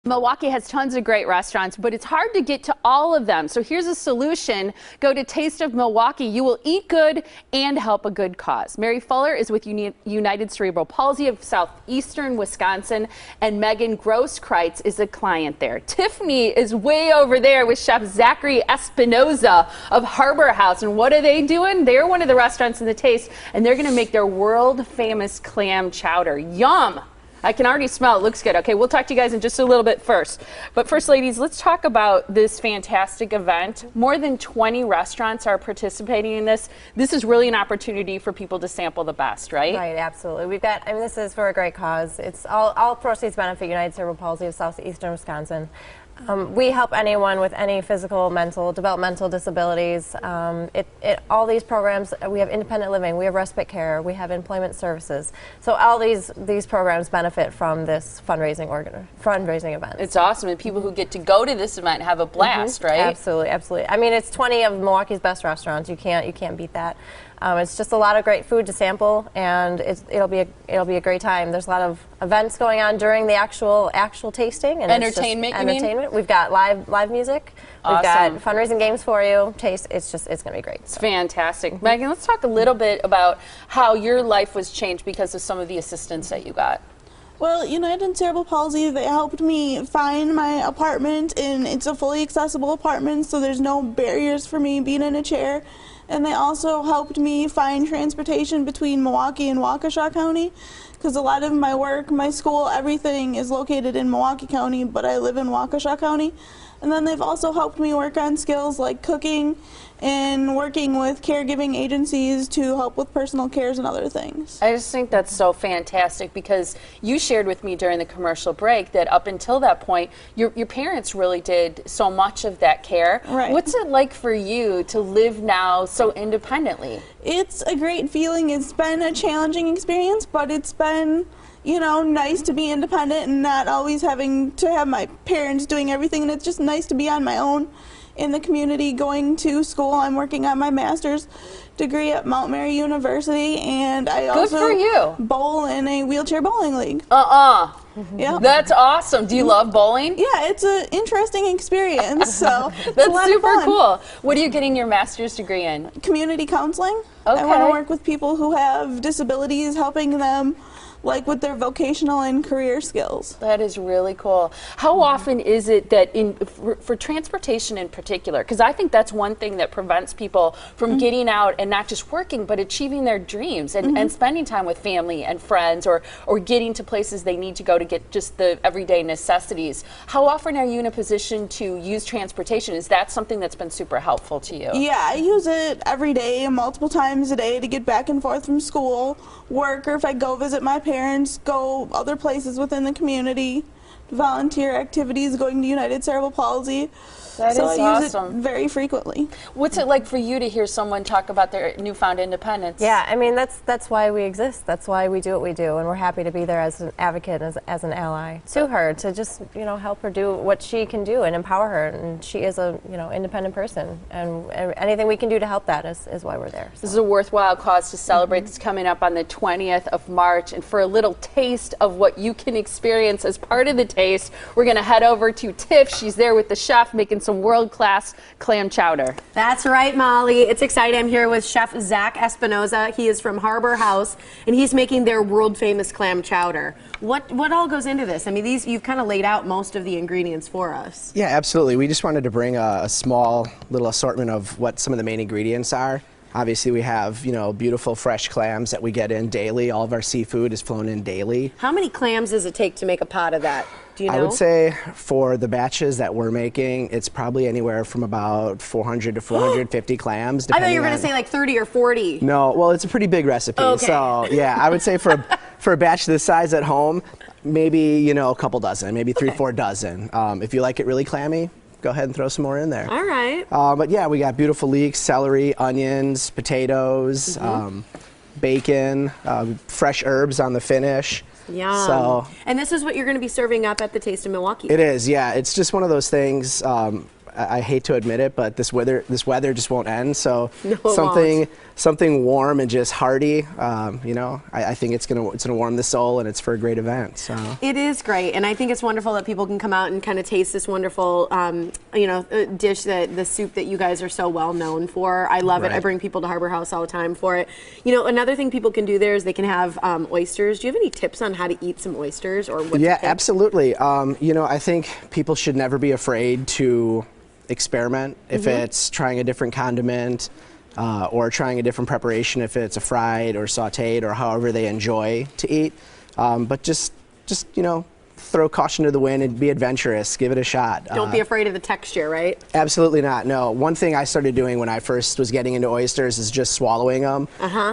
Milwaukee has tons of great restaurants, but it's hard to get to all of them. So here's a solution. Go to Taste of Milwaukee. You will eat good and help a good cause. Mary Fuller is with United Cerebral Palsy of Southeastern Wisconsin, and Megan Grosskreitz is a client there. Tiffany is way over there with Chef Zachary Espinoza of Harbor House. And what are they doing? They're one of the restaurants in the Taste, and they're going to make their world-famous clam chowder. Yum! I can already smell it. Looks good. Okay, we'll talk to you guys in just a little bit first. But first, ladies, let's talk about this fantastic event. More than 20 restaurants are participating in this. This is really an opportunity for people to sample the best, right? Right, absolutely. We've got, I mean, this is for a great cause. It's all proceeds benefit United Cerebral Palsy of Southeastern Wisconsin. We help anyone with any physical, mental, developmental disabilities. All these programs, we have independent living, we have respite care, we have employment services. So all these programs benefit from this fundraising event. It's awesome, and people who get to go to this event have a blast, right? Absolutely, absolutely. I mean, it's 20 of Milwaukee's best restaurants. You can't beat that. It's just a lot of great food to sample, and it'll be a great time. There's a lot of events going on during the actual tasting and entertainment. Entertainment. We've got live music. We've got fundraising games for you. Taste. It's going to be great. It's fantastic. Megan, let's talk a little bit about how your life was changed because of some of the assistance that you got. Well, United Cerebral Palsy, they helped me find my apartment, and it's a fully accessible apartment, so there's no barriers for me being in a chair. And they also helped me find transportation between Milwaukee and Waukesha County, because a lot of my work, my school, everything is located in Milwaukee County, but I live in Waukesha County. And then they've also helped me work on skills like cooking and working with caregiving agencies to help with personal cares and other things. I just think that's so fantastic, because you shared with me during the commercial break that up until that point, your parents really did so much of that care. Right. What's it like for you to live now so independently? It's a great feeling. It's been a challenging experience, but it's been nice to be independent and not always having to have my parents doing everything. And it's just nice to be on my own in the community, going to school. I'm working on my master's degree at Mount Mary University, and I also bowl in a wheelchair bowling league. Yeah. That's awesome. Do you love bowling? Yeah, it's an interesting experience. So that's super cool. What are you getting your master's degree in? Community counseling. Okay. I want to work with people who have disabilities, helping them with their vocational and career skills. That is really cool. How often is it that for transportation in particular, because I think that's one thing that prevents people from getting out and not just working, but achieving their dreams and spending time with family and friends, or getting to places they need to go to get just the everyday necessities. How often are you in a position to use transportation? Is that something that's been super helpful to you? Yeah, I use it every day, multiple times a day, to get back and forth from school, work, or if I go visit my parents, go other places within the community, volunteer activities, going to United Cerebral Palsy. That is awesome. I use it very frequently. What's it like for you to hear someone talk about their newfound independence? Yeah, I mean, that's why we exist. That's why we do what we do, and we're happy to be there as an advocate, as an ally to her, to just help her do what she can do and empower her. And she is a independent person, and anything we can do to help that is why we're there. So. This is a worthwhile cause to celebrate. It's coming up on the 20th of March, and for a little taste of what you can experience as part of the Taste, we're going to head over to Tiff. She's there with the chef making some world-class clam chowder. That's right, Molly. It's exciting. I'm here with Chef Zach Espinoza. He is from Harbor House, and he's making their world-famous clam chowder. What all goes into this? I mean, you've kind of laid out most of the ingredients for us. Yeah, absolutely. We just wanted to bring a small little assortment of what some of the main ingredients are. Obviously, we have, beautiful fresh clams that we get in daily. All of our seafood is flown in daily. How many clams does it take to make a pot of that? Do you know? I would say for the batches that we're making, it's probably anywhere from about 400 to 450 clams. I thought you were going to say like 30 or 40. No, well, it's a pretty big recipe. Okay. So, yeah, I would say for a batch this size at home, maybe, a couple dozen, maybe 3-4 dozen. If you like it really clammy, go ahead and throw some more in there. All right. But yeah, we got beautiful leeks, celery, onions, potatoes, bacon, fresh herbs on the finish. Yum. And this is what you're going to be serving up at the Taste of Milwaukee. It is, yeah. It's just one of those things. I hate to admit it, but this weather just won't end. So No, something warm and just hearty. You know, I think it's gonna warm the soul, and it's for a great event. So it is great, and I think it's wonderful that people can come out and kind of taste this wonderful, you know, dish, the soup that you guys are so well known for. I love it. I bring people to Harbor House all the time for it. You know, another thing people can do there is they can have oysters. Do you have any tips on how to eat some oysters, or what? Yeah, absolutely. You know, I think people should never be afraid to experiment if it's trying a different condiment or trying a different preparation, if it's a fried or sautéed or however they enjoy to eat. But just you know, throw caution to the wind and be adventurous. Give it a shot. Don't be afraid of the texture, right? Absolutely not. No. One thing I started doing when I first was getting into oysters is just swallowing them,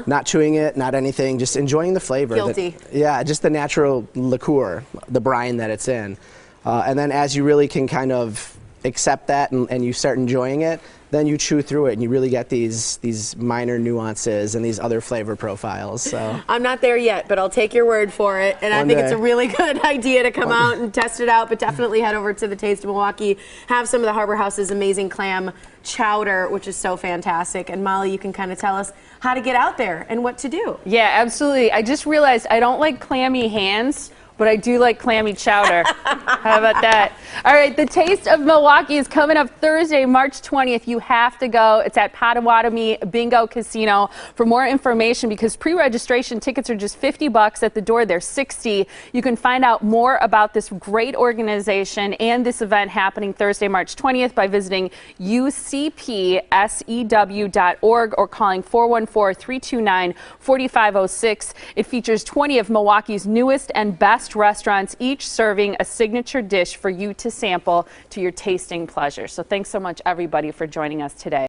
not chewing it, not anything, just enjoying the flavor. Guilty. Yeah, just the natural liqueur, the brine that it's in. And then as you really can kind of accept that and you start enjoying it, then you chew through it and you really get these minor nuances and these other flavor profiles. So I'm not there yet, but I'll take your word for it. And I think it's a really good idea to come out and test it out, but definitely head over to the Taste of Milwaukee, have some of the Harbor House's amazing clam chowder, which is so fantastic. And Molly, you can kind of tell us how to get out there and what to do. Yeah, absolutely. I just realized I don't like clammy hands, but I do like clammy chowder. How about that? All right, the Taste of Milwaukee is coming up Thursday, March 20th. You have to go. It's at Potawatomi Bingo Casino. For more information, because pre-registration tickets are just $50 at the door, they're $60. You can find out more about this great organization and this event happening Thursday, March 20th by visiting UCP-SEW.org or calling 414-329-4506. It features 20 of Milwaukee's newest and best restaurants, each serving a signature dish for you to sample to your tasting pleasure. So thanks so much, everybody, for joining us today.